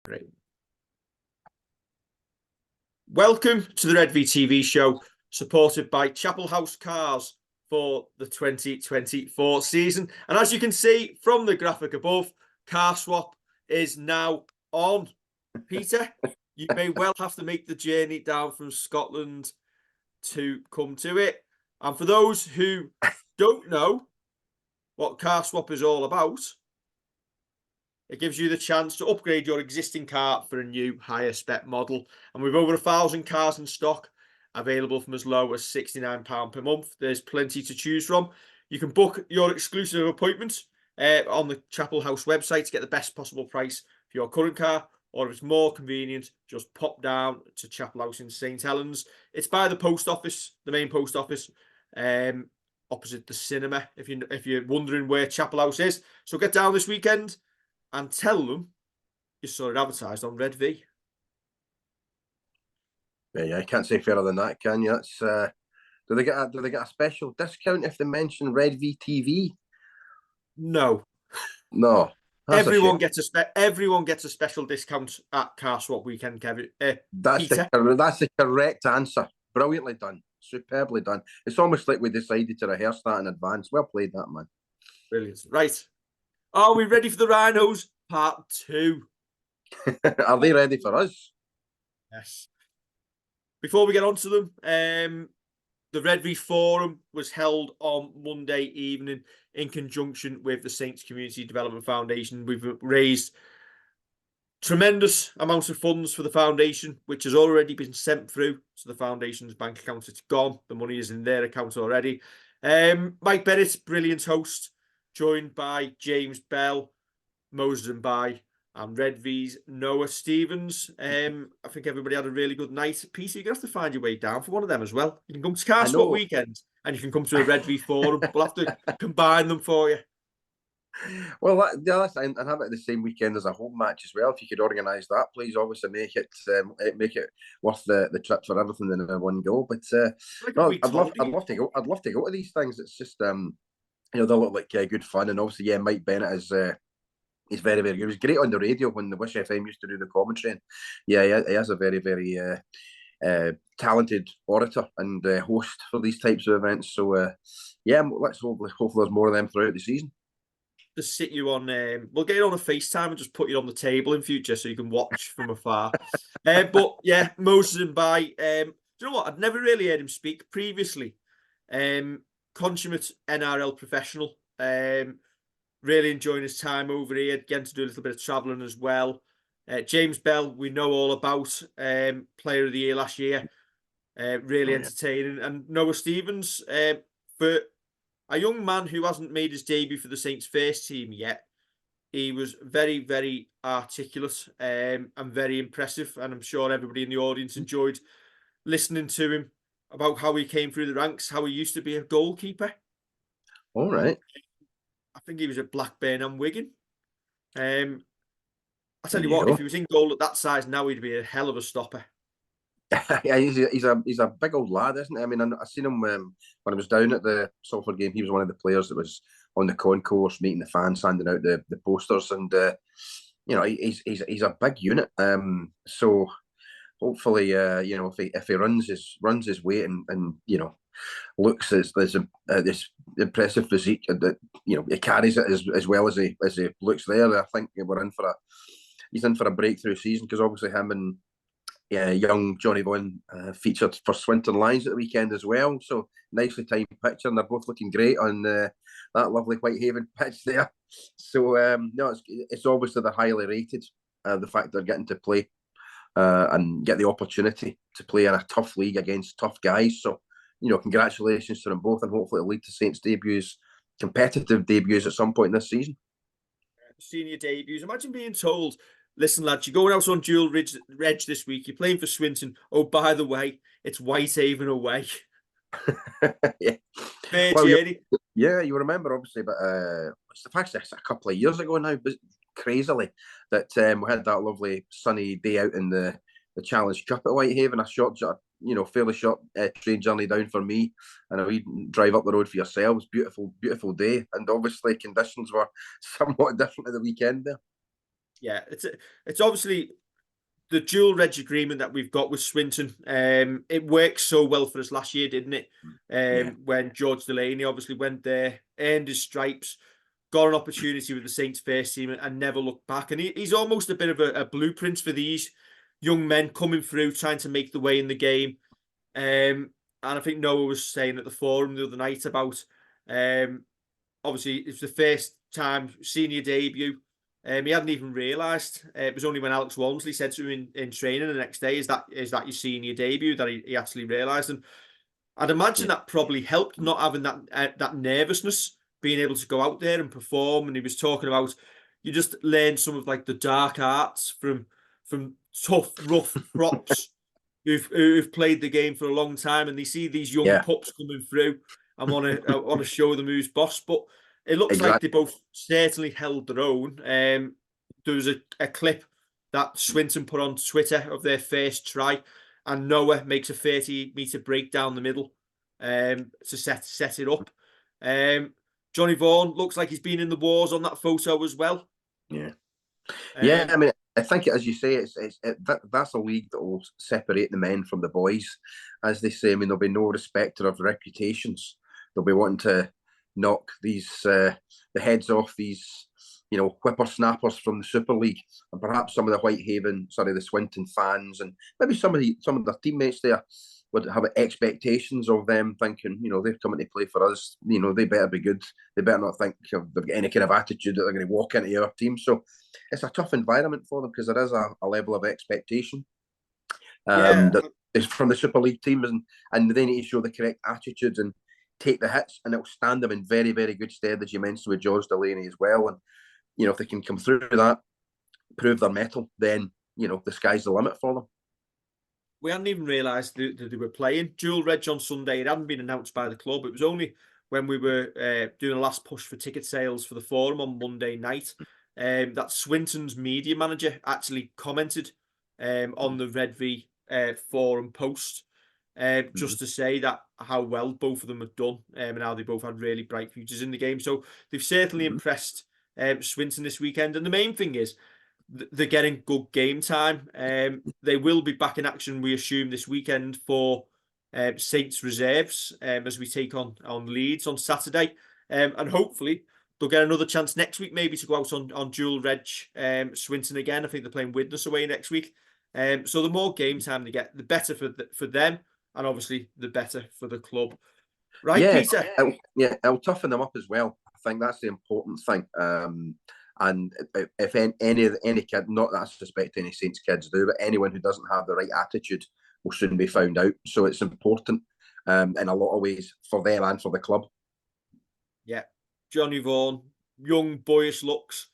Great. Welcome to the Redvee TV show, supported by Chapel House Cars for the 2024 season. And as you can see from the graphic above, Car Swap is now on. Peter, you may well have to make the journey down from Scotland to come to it. And for those who don't know what Car Swap is all about, it gives you the chance to upgrade your existing car for a new higher spec model. And with over 1,000 cars in stock, available from as low as £69 per month, there's plenty to choose from. You can book your exclusive appointment on the Chapel House website to get the best possible price for your current car. Or if it's more convenient, just pop down to Chapel House in St Helens. It's by the post office, the main post office, opposite the cinema, if you're wondering where Chapel House is. So get down this weekend and tell them you saw it advertised on Redvee. Yeah, I can't say fairer than that, can you? That's do they get a special discount if they mention Redvee TV? No. No. Everyone gets a special discount at Car Swap weekend, Kevin. That's the correct answer. Brilliantly done. Superbly done. It's almost like we decided to rehearse that in advance. Well played, that man. Brilliant. Right. Are we ready for the Rhinos? Part 2. Are they ready for us? Yes. Before we get on to them, the Redvee Forum was held on Monday evening in conjunction with the Saints Community Development Foundation. We've raised tremendous amounts of funds for the foundation, which has already been sent through to the foundation's bank account. It's gone. The money is in their account already. Mike Bennett, brilliant host, joined by James Bell, Moses and By, and Redvee's Noah Stevens. I think everybody had a really good night. Peter, you're going to have to find your way down for one of them as well. You can come to Car Swap weekend and you can come to a Redvee Forum. We'll have to combine them for you. Well, that's and have it the same weekend as a home match as well. If you could organise that, please. Obviously, make it worth the trip for everything in one go. But no, I'd love to go. I'd love to go to these things. It's just they look like good fun, and obviously, Mike Bennett is. He's very, very good. He was great on the radio when the Wish FM used to do the commentary. And he is a very, very talented orator and host for these types of events. So, let's hopefully there's more of them throughout the season. Just sit you on, we'll get you on a FaceTime and just put you on the table in future so you can watch from afar. But yeah, Moses and By, do you know what? I'd never really heard him speak previously. Consummate NRL professional. Really enjoying his time over here, getting to do a little bit of travelling as well. James Bell, we know all about, Player of the Year last year. Really entertaining. And Noah Stevens, for a young man who hasn't made his debut for the Saints first team yet, he was very, very articulate and very impressive. And I'm sure everybody in the audience enjoyed listening to him about how he came through the ranks, how he used to be a goalkeeper. All right. I think he was at Blackburn and Wigan. I tell you what, if he was in goal at that size now, he'd be a hell of a stopper. Yeah, he's a big old lad, isn't he? I mean, I seen him when I was down at the Salford game. He was one of the players that was on the concourse, meeting the fans, handing out the posters, and he's a big unit. So hopefully, if he runs his weight and looks as this impressive physique, and he carries it as well as he looks there, I think he's in for a breakthrough season, because obviously him and young Johnny Vaughan featured for Swinton Lions at the weekend as well. So nicely timed picture, and they're both looking great on that lovely Whitehaven pitch there. So it's obviously they're highly rated. The fact they're getting to play and get the opportunity to play in a tough league against tough guys. So congratulations to them both, and hopefully it'll lead to Saints debuts, competitive debuts at some point this season. Senior debuts. Imagine being told, listen, lads, you're going out on dual reg this week. You're playing for Swinton. Oh, by the way, it's Whitehaven away. Yeah. Fair journey. Yeah, you remember, obviously, but it's the fact that it's a couple of years ago now, but crazily, that we had that lovely sunny day out in the Challenge Cup at Whitehaven, fairly short train journey down for me, and a wee drive up the road for yourselves. Beautiful, beautiful day, and obviously conditions were somewhat different at the weekend there. Yeah, it's obviously the dual reg agreement that we've got with Swinton. It worked so well for us last year, didn't it? Yeah, When George Delaney obviously went there, earned his stripes, got an opportunity with the Saints first team, and never looked back. And he's almost a bit of a blueprint for these young men coming through, trying to make the way in the game. And I think Noah was saying at the forum the other night about obviously it's the first time senior debut. He hadn't even realised. It was only when Alex Walmsley said to him in training the next day, "Is that your senior debut?" that he actually realised. And I'd imagine yeah, that probably helped not having that nervousness, being able to go out there and perform. And he was talking about you just learn some of like the dark arts from tough, rough props who've played the game for a long time, and they see these young yeah, pups coming through and want to show them who's boss. But it looks like they exactly. both certainly held their own. There was a clip that Swinton put on Twitter of their first try, and Noah makes a 30-meter break down the middle to set it up. Johnny Vaughan looks like he's been in the wars on that photo as well. Yeah. Yeah, Um, I mean, I think as you say, that's a league that will separate the men from the boys, as they say. I mean, there'll be no respecter of reputations. They'll be wanting to knock the heads off these, whippersnappers from the Super League, and perhaps some of the Swinton fans, and maybe some of their teammates there would have expectations of them, thinking, they're coming to play for us. They better be good. They better not think they've got any kind of attitude that they're going to walk into our team. So it's a tough environment for them because there is a level of expectation yeah, that is from the Super League teams, and they need to show the correct attitudes and take the hits, and it'll stand them in very, very good stead, as you mentioned with George Delaney as well. And if they can come through that, prove their mettle, then the sky's the limit for them. we hadn't even realised that they were playing dual reg on Sunday. It hadn't been announced by the club. It was only when we were doing a last push for ticket sales for the forum on Monday night that Swinton's media manager actually commented on the Redvee forum post just to say that how well both of them have done and how they both had really bright futures in the game. So they've certainly impressed Swinton this weekend. And the main thing is they're getting good game time. They will be back in action, we assume, this weekend for Saints reserves as we take on Leeds on Saturday. And hopefully they'll get another chance next week, maybe to go out on dual reg Swinton again. I think they're playing Widnes away next week. So the more game time they get, the better for them, and obviously the better for the club. Right, Yeah, Peter? it'll toughen them up as well. I think that's the important thing. And if any kid, not that I suspect any Saints kids do, but anyone who doesn't have the right attitude will soon be found out. So it's important in a lot of ways for them and for the club. Yeah, Johnny Vaughan, young, boyish looks.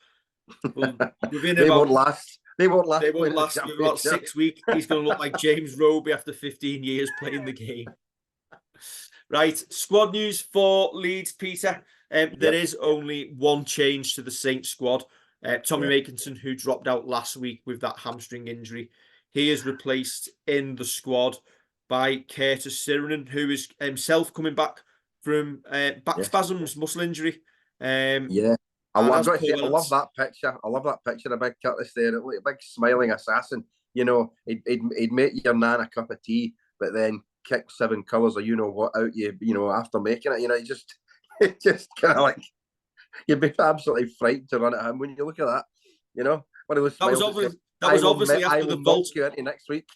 Well, within They about won't last. They won't last. they won't Playing the last about championship. 6 weeks. He's going to look like James Roby after 15 years playing the game. Right, squad news for Leeds, Peter. There is only one change to the Saints squad. Tommy Makinson, who dropped out last week with that hamstring injury, he is replaced in the squad by Curtis Sirenen, who is himself coming back from back spasms, muscle injury. Yeah. And I've as got to Paul say, I love Wellens, that picture. I love that picture of Big Curtis there. It looked like a big smiling assassin. He'd make your nan a cup of tea, but then kick 7 colours or what out after making it. It just kind of like, you'd be absolutely frightened to run at him when you look at that. One of those that was smiles obviously I after the will knock Volt. you into next week.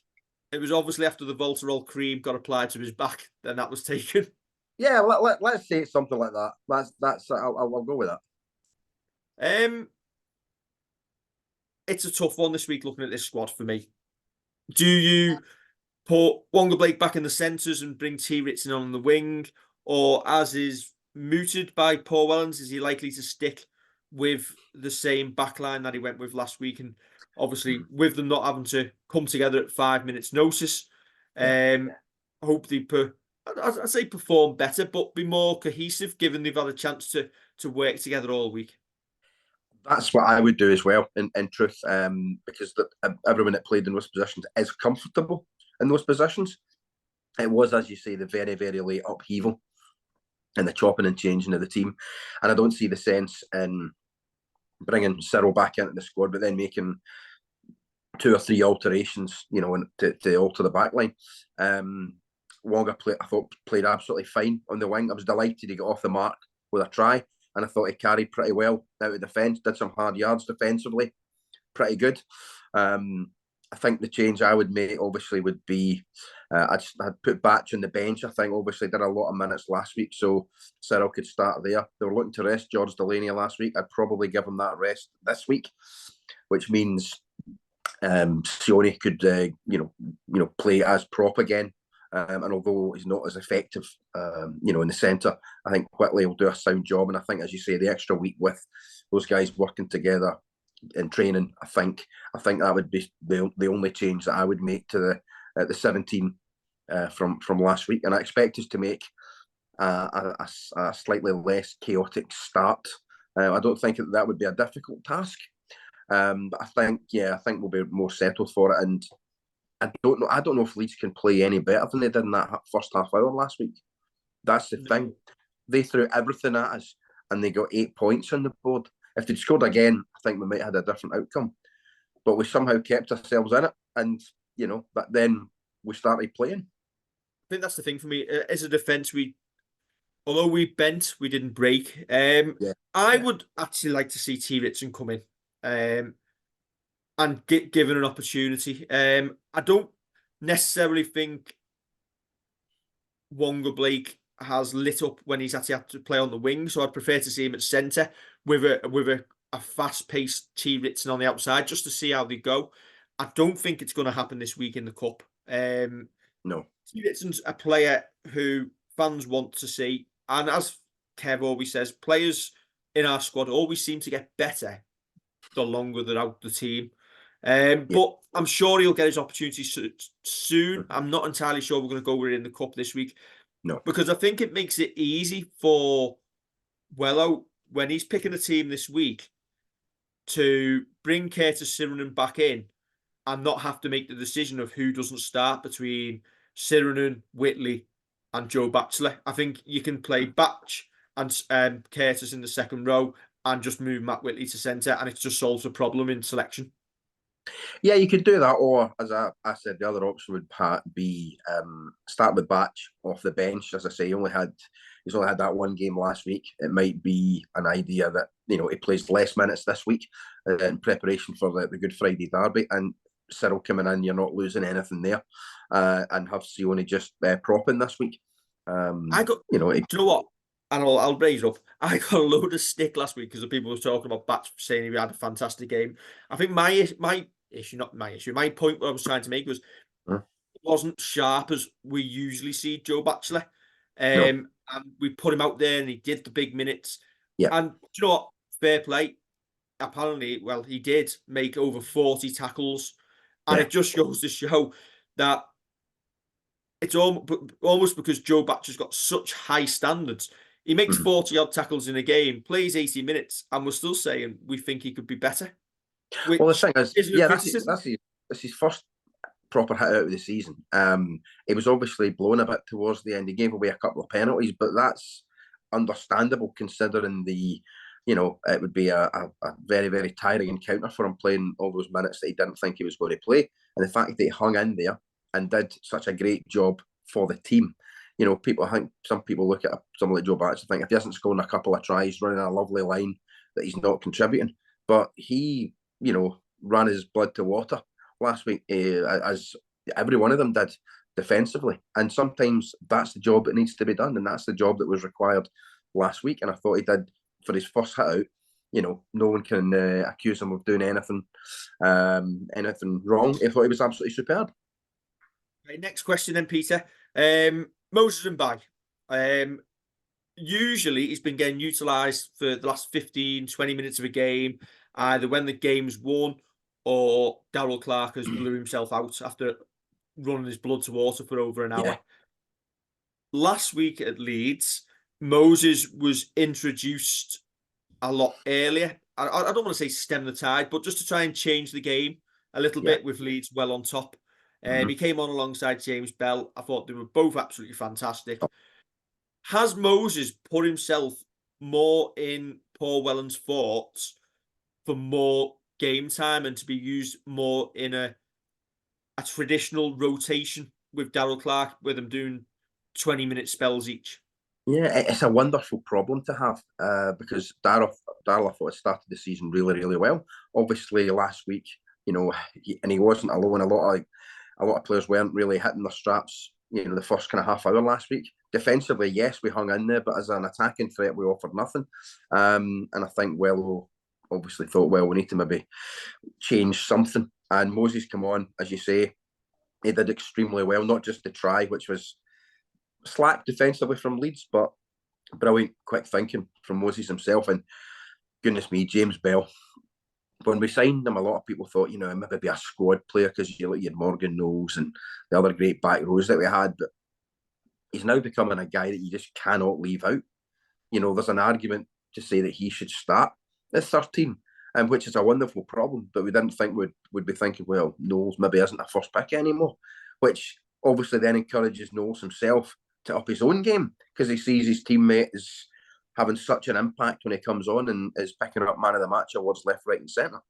It was obviously after the Voltarol cream got applied to his back, then that was taken. Yeah, let's say it's something like that. I'll go with that. It's a tough one this week looking at this squad for me. Do you put Wonga Blake back in the centres and bring T. Ritson on the wing, or as is mooted by Paul Wellens, is he likely to stick with the same backline that he went with last week? And obviously, with them not having to come together at 5 minutes' notice, hope they I'd say perform better, but be more cohesive, given they've had a chance to work together all week. That's what I would do as well, in truth, because everyone that played in those positions is comfortable in those positions. It was, as you say, the very, very late upheaval and the chopping and changing of the team. And I don't see the sense in bringing Cyril back into the squad, but then making 2 or 3 alterations, to alter the back line. Wonga I thought played absolutely fine on the wing. I was delighted he got off the mark with a try, and I thought he carried pretty well out of defence, did some hard yards defensively, pretty good. I think the change I would make obviously would be I'd put Batch on the bench. I think obviously did a lot of minutes last week, so Cyril could start there. They were looking to rest George Delaney last week. I'd probably give him that rest this week, which means Sione could play as prop again. And although he's not as effective, in the centre, I think Whitley will do a sound job. And I think, as you say, the extra week with those guys working together in training, I think that would be the only change that I would make to the 17 from last week. And I expect us to make a slightly less chaotic start. I don't think that would be a difficult task. But I think we'll be more settled for it. And I don't know if Leeds can play any better than they did in that first half hour last week. That's the thing. They threw everything at us and they got 8 points on the board. If they'd scored again, I think we might have had a different outcome. But we somehow kept ourselves in it, and but then we started playing. I think that's the thing for me. As a defence, although we bent, we didn't break. I would actually like to see T. Ritson come in and get given an opportunity. I don't necessarily think Wonga Blake has lit up when he's actually had to play on the wing, so I'd prefer to see him at centre with a fast-paced T. Ritson on the outside just to see how they go. I don't think it's going to happen this week in the Cup. No. T. Ritson's a player who fans want to see, and as Kev always says, players in our squad always seem to get better the longer they're out the team. But I'm sure he'll get his opportunity soon. I'm not entirely sure we're going to go with it in the Cup this week. No. Because I think it makes it easy for Wello, when he's picking a team this week, to bring Curtis Sirenen back in and not have to make the decision of who doesn't start between Sirenen, Whitley and Joe Batchelor. I think you can play Batch and Curtis in the second row and just move Matt Whitley to centre, and it just solves the problem in selection. Yeah, you could do that, or as I said, the other option would be start with Batch off the bench. As I say, he's only had that one game last week. It might be an idea that he plays less minutes this week in preparation for the Good Friday derby, and Cyril coming in, you're not losing anything there, and have Sione just propping this week. I got, do you know what? And I'll raise up. I got a load of stick last week because the people were talking about Batch saying he had a fantastic game. I think my point what I was trying to make was it wasn't sharp as we usually see Joe Batchelor. And we put him out there and he did the big minutes. Yeah. And do you know what? Fair play. Apparently, well, he did make over 40 tackles. And it just goes to show that it's almost because Joe Batchelor's got such high standards. He makes 40-odd tackles in a game, plays 80 minutes, and we're still saying we think he could be better. Well, the thing is, that's his first proper hit out of the season. He was obviously blown a bit towards the end. He gave away a couple of penalties, but that's understandable considering it would be a very, very tiring encounter for him playing all those minutes that he didn't think he was going to play. And the fact that he hung in there and did such a great job for the team. Some people look at someone like Joe Batchelor and think if he hasn't scored a couple of tries, running a lovely line, that he's not contributing. But he, ran his blood to water last week, as every one of them did defensively. And sometimes that's the job that needs to be done, and that's the job that was required last week. And I thought he did for his first hit out. No one can accuse him of doing anything wrong. I thought he was absolutely superb. Right, next question then, Peter. Moses and Bag. Usually he's been getting utilised for the last 15, 20 minutes of a game, either when the game's won or Darryl Clark has blew himself out after running his blood to water for over an hour. Yeah. Last week at Leeds, Moses was introduced a lot earlier. I don't want to say stem the tide, but just to try and change the game a little bit with Leeds well on top. He came on alongside James Bell. I thought they were both absolutely fantastic. Has Moses put himself more in Paul Wellens' thoughts for more game time and to be used more in a traditional rotation with Darrell Clarke, with them doing 20-minute spells each? Yeah, it's a wonderful problem to have because Darrell, I thought, started the season really, really well. Obviously, last week, and he wasn't alone. A lot of players weren't really hitting their straps. The first kind of half hour last week. Defensively, yes, we hung in there, but as an attacking threat, we offered nothing. And I think Wello obviously thought, well, we need to maybe change something. And Moses come on, as you say, he did extremely well. Not just the try, which was slack defensively from Leeds, but brilliant quick thinking from Moses himself. And goodness me, James Bell. When we signed him, a lot of people thought, maybe be a squad player because you had Morgan Knowles and the other great back rows that we had. But he's now becoming a guy that you just cannot leave out. There's an argument to say that he should start at 13, which is a wonderful problem. But we didn't think we'd be thinking, well, Knowles maybe isn't a first pick anymore, which obviously then encourages Knowles himself to up his own game because he sees his teammate is having such an impact when he comes on and is picking up man of the match awards left, right, and centre.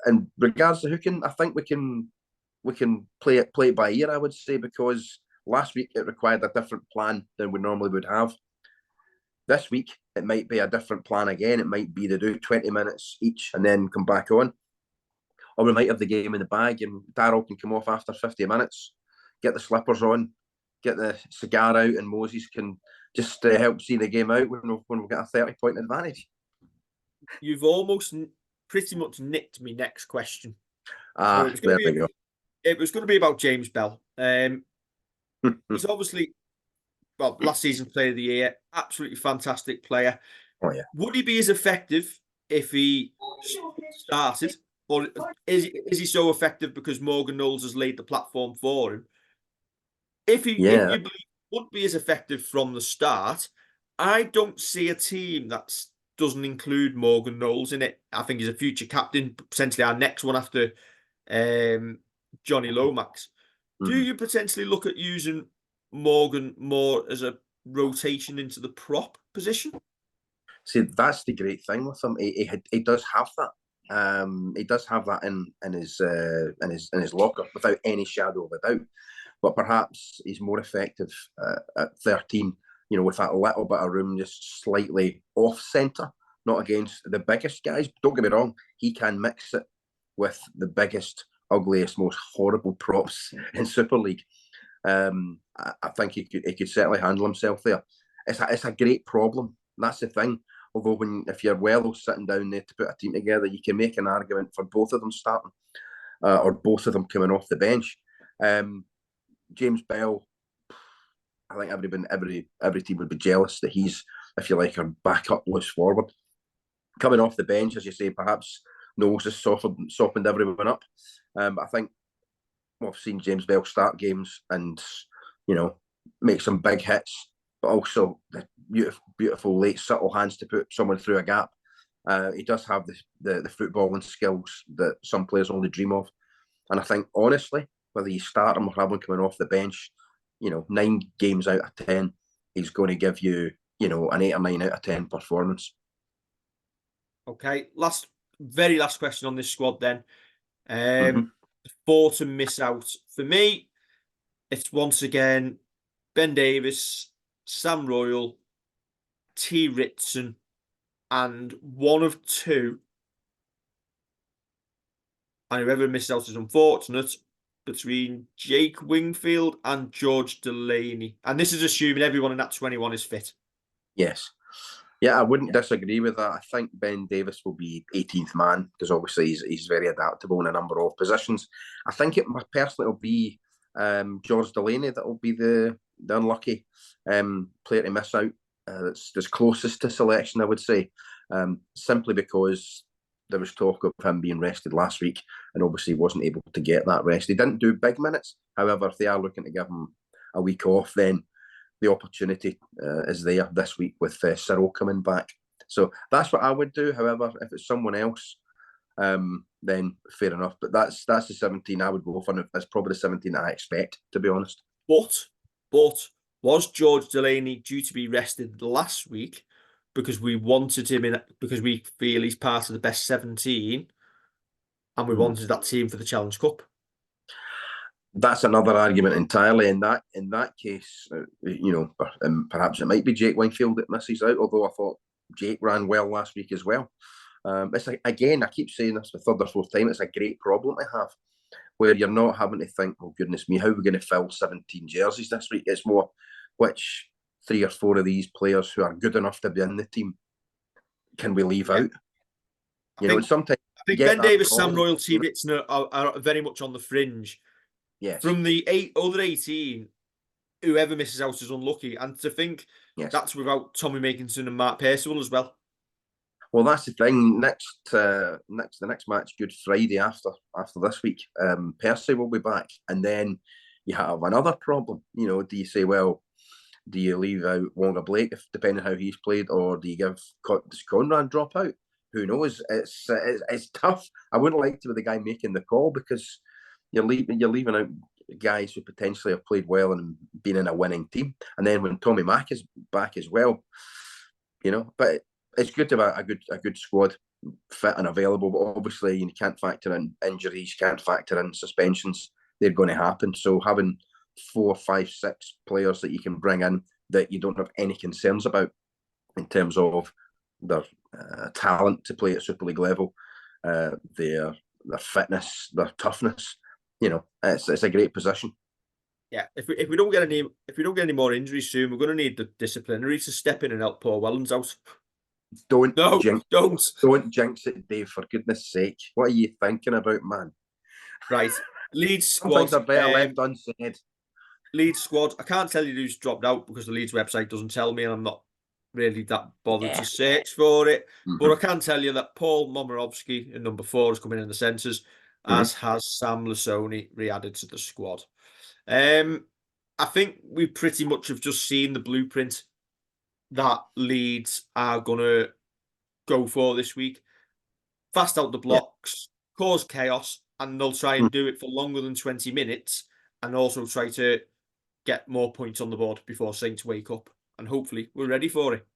In regards to hooking, I think we can play it by ear, I would say, because last week it required a different plan than we normally would have. This week it might be a different plan again. It might be to do 20 minutes each and then come back on. Or we might have the game in the bag and Darrell can come off after 50 minutes, get the slippers on, get the cigar out, and Moses can just help see the game out when we've got a 30-point advantage. You've almost pretty much nicked me next question. There we go. It was going to be about James Bell. He's obviously, last season player of the year, absolutely fantastic player. Oh yeah. Would he be as effective if he started, or is he so effective because Morgan Knowles has laid the platform for him? If you believe wouldn't be as effective from the start, I don't see a team that doesn't include Morgan Knowles in it. I think he's a future captain, potentially our next one after Johnny Lomax. Do you potentially look at using Morgan more as a rotation into the prop position? See, that's the great thing with him. He does have that. He does have that in his locker without any shadow of a doubt. But perhaps he's more effective at 13, with that little bit of room just slightly off centre, not against the biggest guys. Don't get me wrong, he can mix it with the biggest, ugliest, most horrible props in Super League. I think he could certainly handle himself there. It's a great problem. That's the thing. Although if you're well sitting down there to put a team together, you can make an argument for both of them starting or both of them coming off the bench. James Bell, I think every team would be jealous that he's, if you like, our backup loose forward. Coming off the bench, as you say, perhaps Knowles has softened everyone up. But I think we've seen James Bell start games and, make some big hits, but also the beautiful late subtle hands to put someone through a gap. He does have the footballing skills that some players only dream of. And I think, honestly, whether you start him or have him coming off the bench, 9 games out of 10, he's going to give you, an 8 or 9 out of 10 performance. Okay, very last question on this squad then. 4 to miss out. For me, it's once again Ben Davies, Sam Royal, T. Ritson, and one of 2. And whoever missed out is unfortunate, between Jake Wingfield and George Delaney. And this is assuming everyone in that 21 is fit. Yes. Yeah, I wouldn't disagree with that. I think Ben Davies will be 18th man because obviously he's very adaptable in a number of positions. I think it personally will be George Delaney that will be the unlucky player to miss out. That's closest to selection, I would say, simply because there was talk of him being rested last week and obviously wasn't able to get that rest. He didn't do big minutes. However, if they are looking to give him a week off, then the opportunity is there this week with Cyril coming back. So that's what I would do. However, if it's someone else, then fair enough. But that's the 17 I would go for. That's probably the 17 I expect, to be honest. But was George Delaney due to be rested last week? because we wanted him in, because we feel he's part of the best 17, and we wanted that team for the Challenge Cup. That's another argument entirely. In that case, perhaps it might be Jake Wingfield that misses out. Although I thought Jake ran well last week as well. It's like, again, I keep saying this the third or fourth time. It's a great problem to have, where you're not having to think, oh goodness me, how are we going to fill 17 jerseys this week? It's more, which 3 or 4 of these players who are good enough to be in the team can we leave out? Sometimes I think Ben Davis, Sam Royal, T. Ritzner are very much on the fringe. Yes. From the other 18, whoever misses out is unlucky. And to think that's without Tommy Makinson and Mark Percival as well. Well, that's the thing. The next match, Good Friday after this week, Percy will be back, and then you have another problem. Do you say, well, do you leave out Wonga Blake, depending on how he's played, or do you does Conrad drop out? Who knows? It's tough. I wouldn't like to be the guy making the call, because you're leaving out guys who potentially have played well and been in a winning team, and then when Tommy Mack is back as well, but. It's good to have a good squad fit and available, but obviously you can't factor in injuries, can't factor in suspensions. They're going to happen. So having 4, 5, 6 players that you can bring in that you don't have any concerns about in terms of their talent to play at Super League level, their fitness, their toughness, it's a great position. Yeah, if we don't get any more injuries soon, we're going to need the disciplinary to step in and help Paul Wellens out. Don't jinx it, Dave, for goodness sake. What are you thinking about, man? Right. Leeds squad. Sometimes are better left unsaid. Leeds squad. I can't tell you who's dropped out because the Leeds website doesn't tell me, and I'm not really that bothered to search for it. But I can tell you that Paul Momirovski in number 4 is coming in the centres, as has Sam Lasoni re-added to the squad. I think we pretty much have just seen the blueprint that Leeds are going to go for this week. Fast out the blocks, cause chaos, and they'll try and do it for longer than 20 minutes, and also try to get more points on the board before Saints wake up. And hopefully we're ready for it.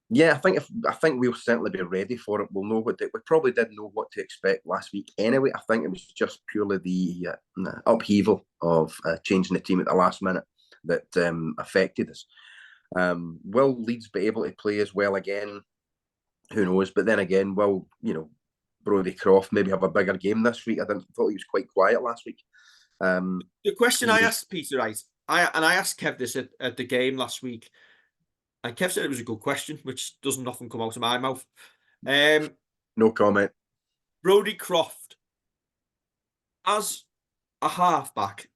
Yeah, I think we'll certainly be ready for it. We'll know we probably didn't know what to expect last week anyway. I think it was just purely the upheaval of changing the team at the last minute that affected us. Will Leeds be able to play as well again? Who knows? But then again, will Brodie Croft maybe have a bigger game this week? I thought he was quite quiet last week. The question I asked Peter, I asked Kev this at the game last week, and Kev said it was a good question, which doesn't often come out of my mouth. No comment. Brodie Croft as a halfback,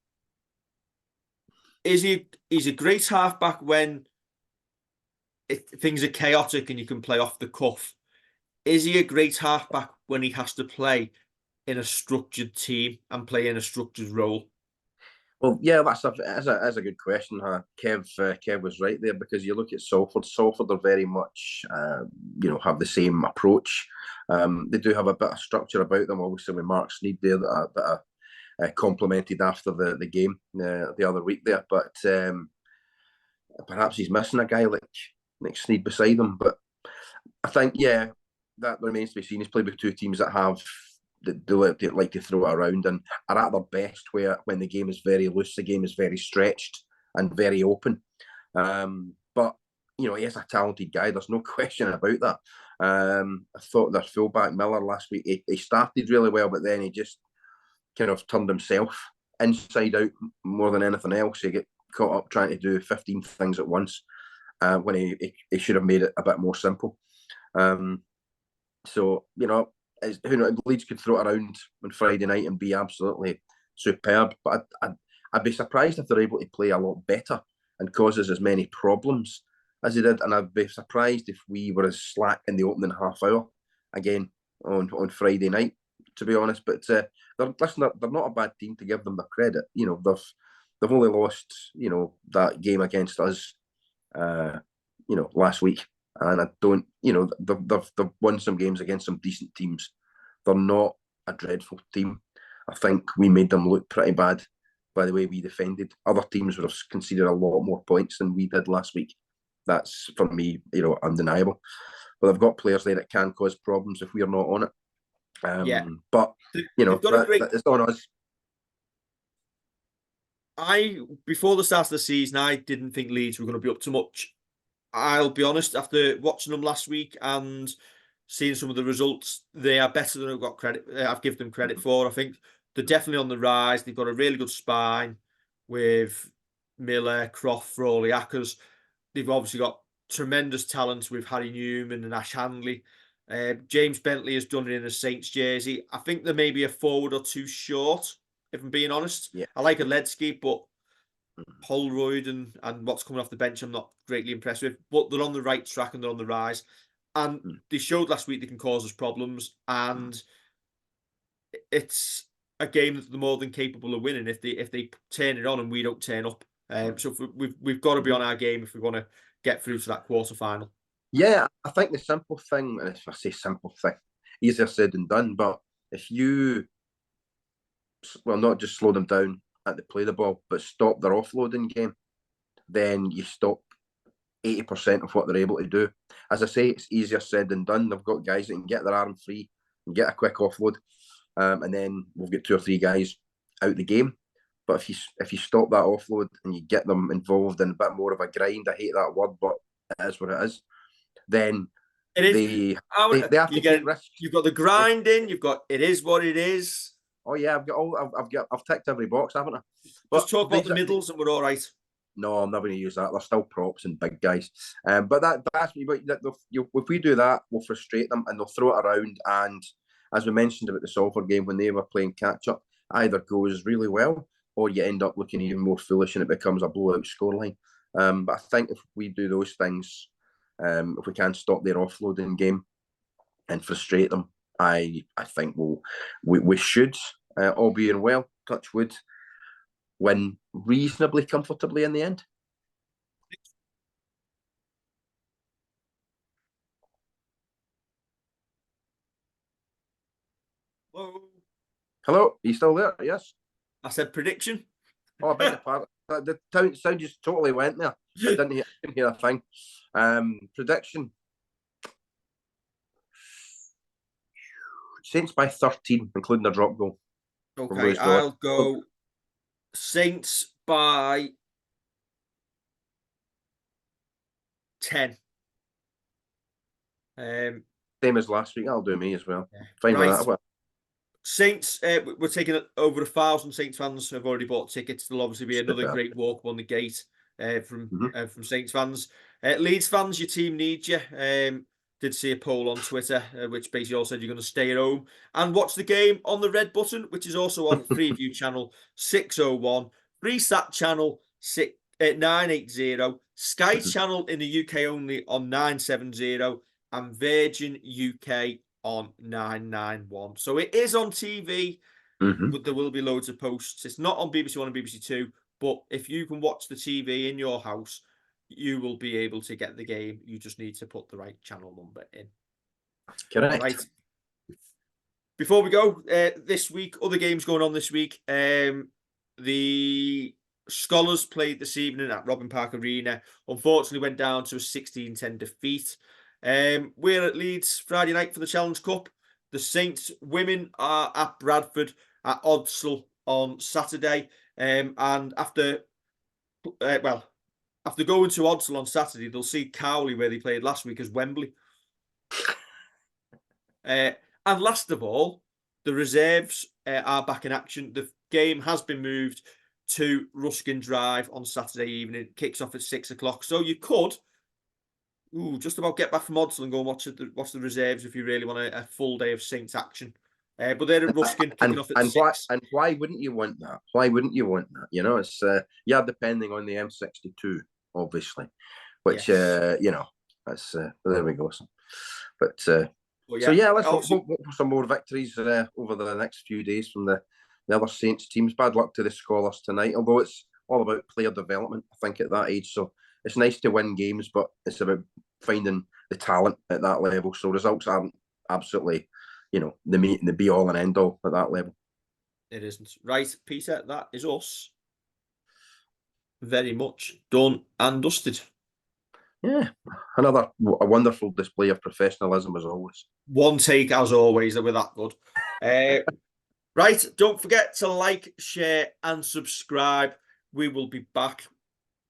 he's a great halfback when things are chaotic and you can play off the cuff. Is he a great halfback when he has to play in a structured team and play in a structured role? Well, yeah, that's a good question. Kev was right there, because you look at Salford. Salford are very much, have the same approach. They do have a bit of structure about them, obviously, with Mark Sneed there that are complimented after the game the other week there. But perhaps he's missing a guy like Sneed beside him. But I think, that remains to be seen. He's played with 2 teams that have they like to throw it around and are at their best when the game is very loose, the game is very stretched and very open. But he is a talented guy. There's no question about that. I thought their fullback Miller last week, he started really well, but then he just kind of turned himself inside out more than anything else. He get caught up trying to do 15 things at once when he should have made it a bit more simple. So Leeds could throw it around on Friday night and be absolutely superb, but I'd be surprised if they're able to play a lot better and cause us as many problems as they did, and I'd be surprised if we were as slack in the opening half hour again on Friday night, to be honest. But they're not a bad team, to give them the credit. They've only lost that game against us last week. And I don't, they've won some games against some decent teams. They're not a dreadful team. I think we made them look pretty bad by the way we defended. Other teams would have conceded a lot more points than we did last week. That's for me, undeniable. But they've got players there that can cause problems if we're not on it. But they've got a great. It's on us. Before the start of the season, I didn't think Leeds were going to be up to much. I'll be honest, after watching them last week and seeing some of the results, they are better than I've given them credit for. I think they're definitely on the rise. They've got a really good spine with Miller, Croft, Frawley, Ackers. They've obviously got tremendous talent with Harry Newman and Ash Handley. James Bentley has done it in a Saints jersey. I think they're maybe a forward or two short, if I'm being honest. Yeah. I like Ledsky, but Holroyd and what's coming off the bench, I'm not greatly impressed with. But they're on the right track and they're on the rise. And they showed last week they can cause us problems. And it's a game that they're more than capable of winning if they turn it on and we don't turn up. So we've got to be on our game if we want to get through to that quarter final. Yeah, I think the simple thing, and if I say simple thing, easier said than done, but if you, not just slow them down at the play the ball, but stop their offloading game, then you stop 80% of what they're able to do. As I say, it's easier said than done. They've got guys that can get their arm free and get a quick offload, and then we've got 2 or 3 guys out the game. But if you stop that offload and you get them involved in a bit more of a grind, I hate that word, but it is what it is. Then it is. They have to take risks. You've got the grinding. You've got it is what it is. Oh yeah, I've ticked every box, haven't I? Just talk about the middles and we're all right. No, I'm not going to use that. They're still props and big guys. But that's me. But if we do that, we'll frustrate them and they'll throw it around. And as we mentioned about the Salford game when they were playing catch up, either goes really well or you end up looking even more foolish and it becomes a blowout scoreline. But I think if we do those things, if we can stop their offloading game and frustrate them, I think we should, all being well, touch wood, win reasonably comfortably in the end. Hello, are you still there? Yes. I said prediction. Oh, I beg your pardon. The sound just totally went there. I didn't hear a thing. Prediction. Saints by 13, including a drop goal. Okay, I'll go Saints by 10. Same as last week. That'll do me as well. Yeah. Fine with that. Saints, we're taking over 1,000 Saints fans have already bought tickets. There'll obviously be another great walk on the gate from Saints fans. Leeds fans, your team needs you. Did see a poll on Twitter, which basically all said you're going to stay at home and watch the game on the red button, which is also on Freeview channel 601, Freesat channel 980, Sky channel in the UK only on 970, and Virgin UK on 991. So it is on TV, but there will be loads of posts. It's not on BBC One and BBC Two, but if you can watch the TV in your house, you will be able to get the game. You just need to put the right channel number in. Correct. Right. Before we go, this week, other games going on this week. The Scholars played this evening at Robin Park Arena. Unfortunately, went down to a 16-10 defeat. We're at Leeds Friday night for the Challenge Cup. The Saints women are at Bradford at Odsal on Saturday. And after going to Odsal on Saturday, they'll see Cowley where they played last week as Wembley. And last of all, the reserves are back in action. The game has been moved to Ruskin Drive on Saturday evening. It kicks off at 6 o'clock. So you could just about get back from Odsal and go and watch the reserves if you really want a full day of Saints action. But they're at Ruskin kicking off at 6. Why wouldn't you want that? Why wouldn't you want that? You know, it's depending on the M62, obviously, which that's there we go. But let's hope for some more victories over the next few days from the other Saints teams. Bad luck to the Scholars tonight, although it's all about player development, I think, at that age. So it's nice to win games, but it's about finding the talent at that level. So results aren't absolutely, the be all and end all at that level. It isn't. Right, Peter, that is us. Very much done and dusted. Yeah, another a wonderful display of professionalism as always. One take as always, that we're that good. Right, don't forget to like, share, and subscribe. We will be back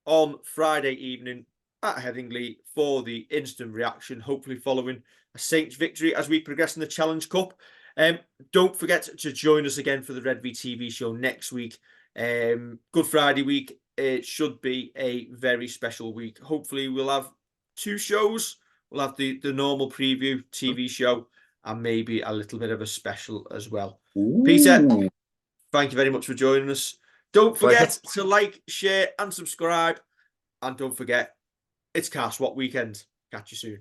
on Friday evening at Headingley for the instant reaction, hopefully following a Saints victory as we progress in the Challenge Cup. Don't forget to join us again for the Redvee TV show next week. Good Friday week. It should be a very special week. Hopefully we'll have 2 shows. We'll have the normal preview TV show and maybe a little bit of a special as well. Ooh. Peter, thank you very much for joining us. Don't forget Pleasure. to like, share, and subscribe. And don't forget, it's Car Swap weekend. Catch you soon.